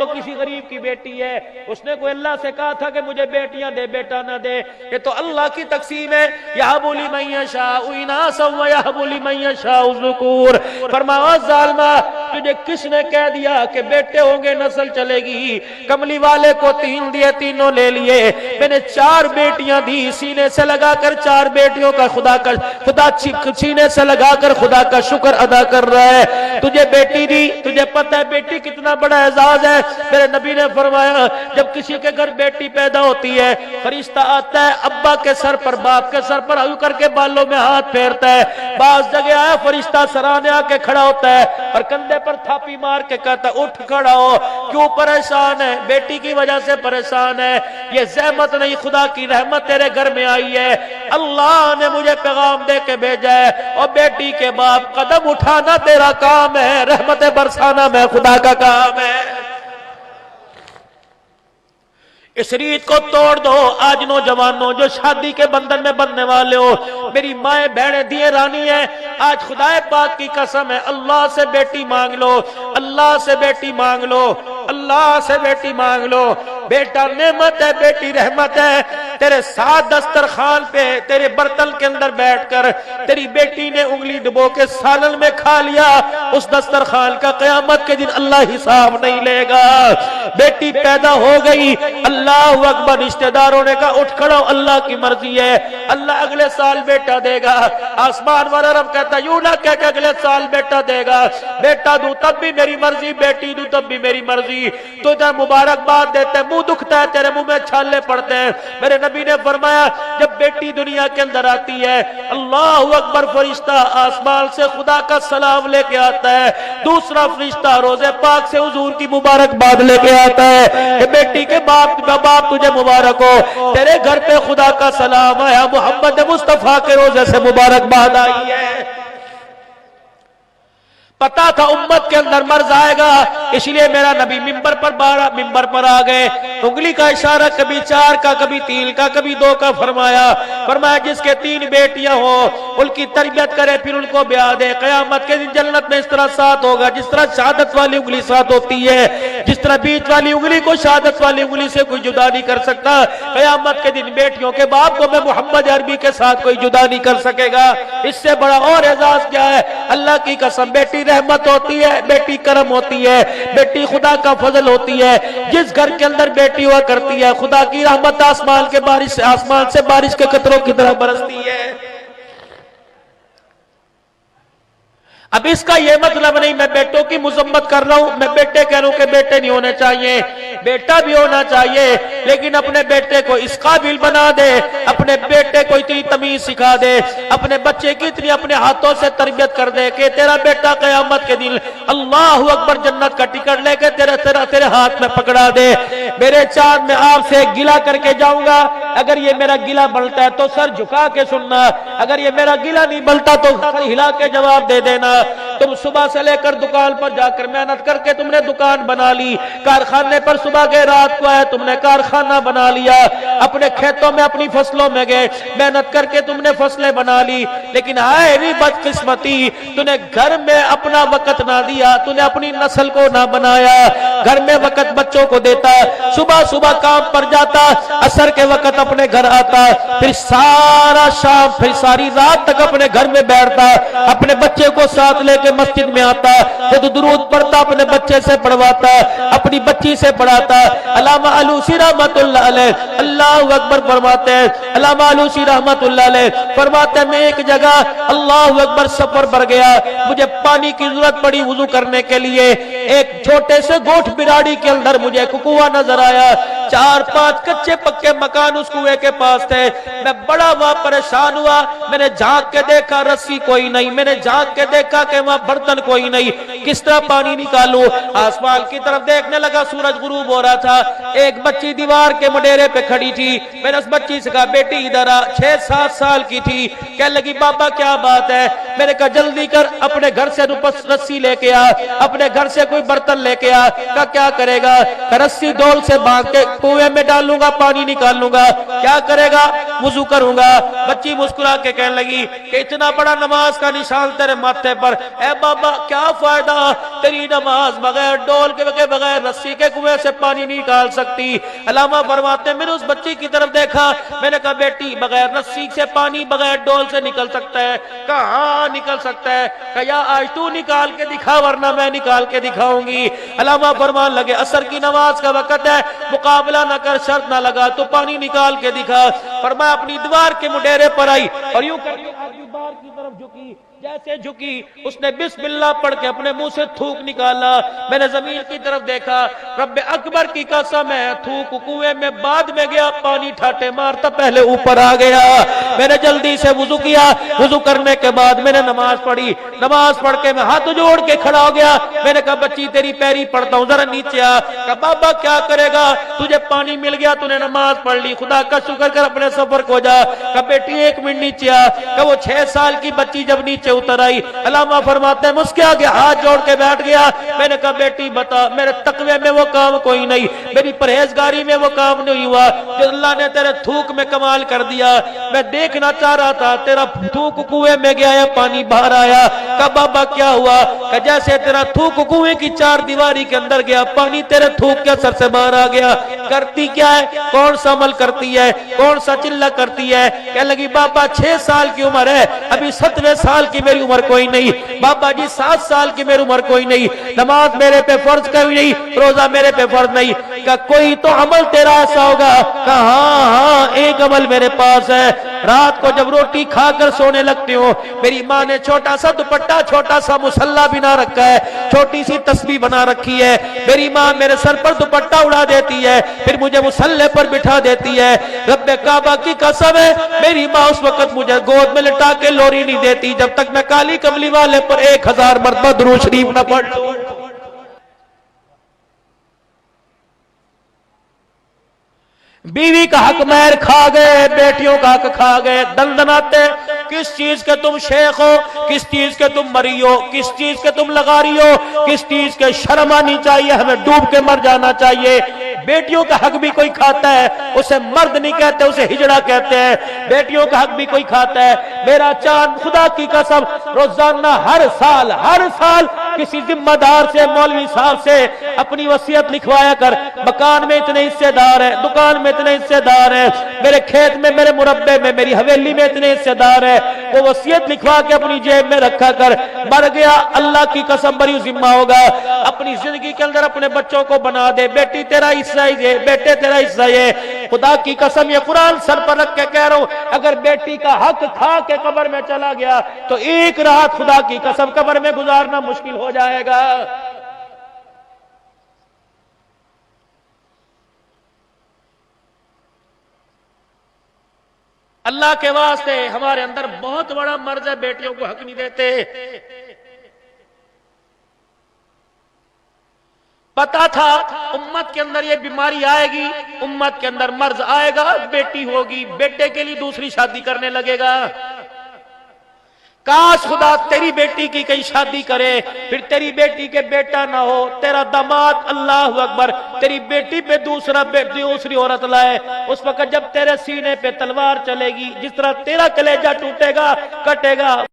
تو کسی غریب کی بیٹی ہے، اس نے کوئی اللہ سے کہا تھا کہ مجھے بیٹیاں دے، بیٹا نہ دے، یہ تو اللہ کی تقسیم ہے، یہب لمن یشاء اناثا ویہب لمن یشاء الذکور۔ فرمایا ظالمہ تجھے کس نے کہہ دیا کہ بیٹے ہوں گے نسل چلے گی؟ کملی والے کو 3 دیے، تینوں لے لیے، میں نے 4 بیٹیاں دی، سینے سے لگا کر 4 بیٹیوں کا خدا سینے سے لگا کر خدا کا شکر ادا کر رہا ہے۔ تجھے بیٹی دی، تجھے پتہ ہے بیٹی کتنا بڑا اعزاز ہے؟ میرے نبی نے فرمایا جب کسی کے گھر بیٹی پیدا ہوتی ہے فرشتہ آتا ہے ابا کے سر پر، باپ کے سر پر یوں کر کے بالوں میں ہاتھ پھیرتا ہے، بعض جگہ آیا فرشتہ سرانے آ کے کھڑا ہوتا ہے اور کندھے پر تھاپی مار کے کہتا ہے اٹھ کھڑا ہو، کیوں پریشان ہے؟ بیٹی کی وجہ سے پریشان ہے، یہ زحمت نہیں خدا کی رحمت تیرے گھر میں آئی ہے، اللہ نے مجھے پیغام دے کے بھیجا ہے، اور بیٹی کے باپ قدم اٹھانا تیرا کام ہے، رحمت برسانا میں خدا کا کام ہے۔ اس ریت کو توڑ دو آج نوجوانوں جو شادی کے بندھن میں بندھنے والے ہو، میری مائیں بہنیں دیے رانی ہیں، آج خدا پاک کی قسم ہے اللہ سے بیٹی مانگ لو، اللہ سے بیٹی مانگ لو، اللہ سے بیٹی مانگ لو۔ بیٹا نعمت ہے، بیٹی رحمت ہے، تیرے ساتھ دسترخوان پہ تیرے برتن کے اندر بیٹھ کر تیری بیٹی نے انگلی ڈبو کے سالن میں کھا لیا، اس دسترخوان کا قیامت کے دن اللہ حساب نہیں لے گا۔ بیٹی پیدا ہو گئی، اللہ اکبر، رشتہ داروں نے کہا اٹھ کھڑا ہو، اللہ کی مرضی ہے، اللہ اگلے سال بیٹا دے گا، آسمان والا رب کہتا یوں نہ کہہ کہ اگلے سال بیٹا دے گا، بیٹا دوں تب بھی میری مرضی، بیٹی دوں تب بھی میری مرضی، تو جب مبارکباد دیتے ہیں منہ دکھتا ہے، تیرے منہ میں چھالے پڑتے ہیں۔ میرے نبی نے فرمایا جب بیٹی دنیا کے اندر آتی ہے اللہ اکبر، فرشتہ آسمان سے خدا کا سلام لے کے آتا ہے، دوسرا فرشتہ روزے پاک سے حضور کی مبارکباد لے کے آتا ہے کہ بیٹی کے باپ تجھے مبارک ہو، تیرے گھر پہ خدا کا سلام آیا، محمد مصطفیٰ کے روزے سے مبارکباد آئی ہے۔ پتا تھا امت کے اندر مرض آئے گا، اس لیے میرا نبی ممبر پر آ گئے، انگلی کا اشارہ کبھی 4 کا، کبھی 3 کا، کبھی 2 کا فرمایا جس کے 3 بیٹیاں ہوں ان کی تربیت کرے پھر ان کو بیاہ دے، قیامت کے دن جنت میں اس طرح ساتھ ہوگا جس طرح شہادت والی انگلی ساتھ ہوتی ہے، جس طرح بیچ والی انگلی کو شہادت والی انگلی سے کوئی جدا نہیں کر سکتا، قیامت کے دن بیٹیوں کے باپ کو میں محمد عربی کے ساتھ کوئی جدا نہیں کر سکے گا۔ اس سے بڑا اور اعزاز کیا ہے؟ اللہ کی قسم بیٹی رحمت ہوتی ہے، بیٹی کرم ہوتی ہے، بیٹی خدا کا فضل ہوتی ہے، جس گھر کے اندر بیٹی ہوا کرتی ہے خدا کی رحمت آسمان سے بارش کے قطروں کی طرح برستی ہے۔ اب اس کا یہ مطلب نہیں میں بیٹوں کی مذمت کر رہا ہوں، میں بیٹے کہہ رہا ہوں کہ بیٹے نہیں ہونے چاہیے، بیٹا بھی ہونا چاہیے، لیکن اپنے بیٹے کو اس قابل بنا دے، اپنے بیٹے کو اتنی تمیز سکھا دے، اپنے بچے کی اتنی اپنے ہاتھوں سے تربیت کر دے کہ تیرا بیٹا قیامت کے دن اللہ اکبر جنت کا ٹکٹ لے کے تیرے ہاتھ میں پکڑا دے۔ میرے چاند میں آپ سے گلہ کر کے جاؤں گا، اگر یہ میرا گلہ بلتا ہے تو سر جھکا کے سننا، اگر یہ میرا گلہ نہیں بلتا تو سر ہلا کے جواب دے دینا۔ تم صبح سے لے کر دکان پر جا کر محنت کر کے تم نے دکان بنا لی، کارخانے پر صبح گئے رات کو آئے تم نے کارخانہ بنا لیا، اپنے کھیتوں میں اپنی فصلوں میں گئے محنت کر کے تم نے فصلیں بنا لی، لیکن آئے بھی بدقسمتی تو نے گھر میں اپنا وقت نہ دیا، تو نے اپنی نسل کو نہ بنایا، گھر میں وقت بچوں کو دیتا، صبح کام پر جاتا، عصر کے وقت اپنے گھر آتا، پھر سارا شام پھر ساری رات تک اپنے گھر میں بیٹھتا، اپنے بچے کو ساتھ لے کے مسجد میں آتا، جب درود پڑھتا اپنے بچے سے پڑھواتا، اپنی بچی سے پڑھاتا۔ علامہ علوسی رحمت اللہ علیہ اللہ اکبر فرماتے ہیں، علامہ علوسی رحمت اللہ علیہ فرماتے ہیں میں ایک جگہ اللہ اکبر سفر پر گیا، مجھے پانی کی ضرورت پڑی وضو کرنے کے لیے، ایک چھوٹے سے گوٹھ براڑی کے اندر مجھے کنواں نظر آیا، 4-5 کچے پکے مکان اس کنویں کے پاس تھے، میں بڑا وہاں پریشان ہوا، میں نے جھانک کے دیکھا رسی کوئی نہیں، میں نے جھانک کے دیکھا کہ وہاں برتن کوئی نہیں، کس طرح پانی نکالوں؟ آسمان کی طرف دیکھنے لگا، سورج غروب ہو رہا تھا، ایک بچی دیوار کے مڈیرے پہ کھڑی تھی، میں نے اس بچی سے کہا بیٹی ادھر آ، 6-7 سال کی تھی، کہنے لگی بابا کیا بات ہے؟ میں نے کہا جلدی کر اپنے گھر سے رسی لے کے آ، اپنے گھر سے کوئی برتن لے کے آ۔ کہا کیا کرے گا؟ کہ رسی ڈول سے باندھ کے کنویں میں ڈالوں گا، پانی نکال لوں گا۔ کیا کرے گا؟ وضو کروں گا۔ بچی مسکرا کے کہنے لگی کہ اتنا بڑا نماز کا نشان تیرے ماتھے پر، اے بابا کیا فائدہ، تیری نماز بغیر ڈول کے بغیر رسی کے کنویں سے پانی نہیں نکال سکتی۔ علامہ فرماتے ہیں میں نے اس بچی کی طرف دیکھا، میں نے کہا بیٹی بغیر رسی سے پانی بغیر ڈول سے نکل سکتا ہے؟ کہا ہاں نکل سکتا ہے۔ کہا یا آج تو نکال کے دکھا ورنہ میں نکال کے دکھاؤں گی۔ علامہ فرمان لگے عصر کی نماز کا وقت ہے، مقابلہ نہ کر، شرط نہ لگا، تو پانی نکال کے دکھا۔ فرمایا اپنی دیوار کے مڈیرے پر آئی اور یوں کر کے دیوار کی طرف جھکی، جیسے جھکی اس نے بسم اللہ پڑھ کے اپنے منہ سے تھوک نکالا۔ میں نے زمین کی طرف دیکھا، رب اکبر کی قسم ہے تھوک کنویں میں بعد میں گیا، پانی ٹھاٹے مارتا پہلے اوپر آ گیا۔ میں نے جلدی سے وضو کیا، وضو کرنے کے بعد میں نے نماز پڑھی، نماز پڑھ کے میں ہاتھ جوڑ کے کھڑا ہو گیا۔ میں نے کہا بچی تیری پیری پڑتا ہوں ذرا نیچے آ۔ کہا بابا کیا کرے گا، تجھے پانی مل گیا، تو نے نماز پڑھ لی، خدا کا شکر کر اپنے سفر کو جا۔ کہا بیٹی ایک منٹ نیچے آ۔ کہ وہ 6 سال کی بچی جب نیچے اتر آئی، علامہ فرماتے ہیں مسکرا کے ہاتھ جوڑ کے بیٹھ گیا۔ میں نے کہا بیٹی بتا، میرے تقوی میں وہ کام کوئی نہیں، میری پرہیزگاری میں وہ کام نہیں ہوا جو اللہ نے تیرے تھوک میں کمال کر دیا۔ میں دیکھنا چاہ رہا تھا تیرا تھوک کنویں میں گیا یا پانی باہر آیا۔ کہا بابا کیا ہوا؟ کہ جیسے تیرا تھوک کنویں کی 4 دیواری کے اندر گیا، پانی تیرے تھوک کے اثر سے باہر آ گیا۔ کرتی کیا ہے؟ کون سا عمل کرتی ہے؟ کون سا چلہ کرتی ہے؟ کہنے لگی بابا 6 سال کی عمر ہے، ابھی 7ویں سال کی میری عمر کوئی نہیں۔ بابا جی 7 سال کی میری عمر کوئی نہیں، نماز میرے پہ فرض کوئی نہیں، روزہ میرے پہ فرض نہیں۔ کہ کوئی تو عمل تیرا ایسا ہوگا۔ کہا ہاں ایک عمل میرے پاس ہے، رات کو جب روٹی کھا کر سونے لگتی ہوں، میری ماں نے چھوٹا سا دوپٹہ، چھوٹا سا مصلی بنا رکھا ہے، چھوٹی سی تسبیح بنا رکھی ہے، میری ماں میرے سر پر دوپٹہ اڑا دیتی ہے، پھر مجھے مصلی پر بٹھا دیتی ہے۔ رب کعبہ کی قسم ہے میری ماں اس وقت مجھے گود میں لٹا کے لوری نہیں دیتی جب تک میں کالی کملی والے پر 1000 مرتبہ درود شریف نہ پڑھ لوں۔ بیوی کا حق مہر کھا گئے، بیٹیوں کا حق کھا گئے، دندناتے کس چیز کے تم شیخ ہو، کس چیز کے تم مری ہو، کس چیز کے تم لغاری ہو، کس چیز کے شرم آنی چاہیے، ہمیں ڈوب کے مر جانا چاہیے۔ بیٹیوں کا حق بھی کوئی کھاتا ہے، اسے مرد نہیں کہتے، اسے ہجڑا کہتے ہیں۔ بیٹیوں کا حق بھی کوئی کھاتا ہے۔ میرا چاند خدا کی قسم روزانہ ہر سال کسی ذمہ دار سے، مولوی صاحب سے اپنی وصیت لکھوایا کر، مکان میں اتنے حصے دار ہیں، دکان میں اتنے حصے دار ہیں، میرے کھیت میں، میرے مربے میں، میری حویلی میں اتنے حصے دار ہیں، وہ وصیت لکھوا کے اپنی جیب میں رکھا کر۔ مر گیا اللہ کی قسم بری ذمہ ہوگا۔ اپنی زندگی کے اندر اپنے بچوں کو بنا دے، بیٹی تیرا حصہ یہ، بیٹے تیرا حصہ یہ۔ خدا کی قسم یہ قرآن سر پر رکھ کے کہہ رہا ہوں، اگر بیٹی کا حق کھا کے قبر میں چلا گیا تو ایک رات خدا کی قسم قبر میں گزارنا مشکل ہو جائے گا۔ اللہ کے واسطے ہمارے اندر بہت بڑا مرض ہے، بیٹیوں کو حق نہیں دیتے۔ پتا تھا امت کے اندر یہ بیماری آئے گی، امت کے اندر مرض آئے گا، بیٹی ہوگی، بیٹے کے لیے دوسری شادی کرنے لگے گا۔ کاش خدا تیری بیٹی کی کئی شادی کرے، پھر تیری بیٹی کے بیٹا نہ ہو، تیرا داماد اللہ اکبر تیری بیٹی پہ دوسری عورت لائے، اس وقت جب تیرے سینے پہ تلوار چلے گی، جس طرح تیرا کلیجہ ٹوٹے گا، کٹے گا۔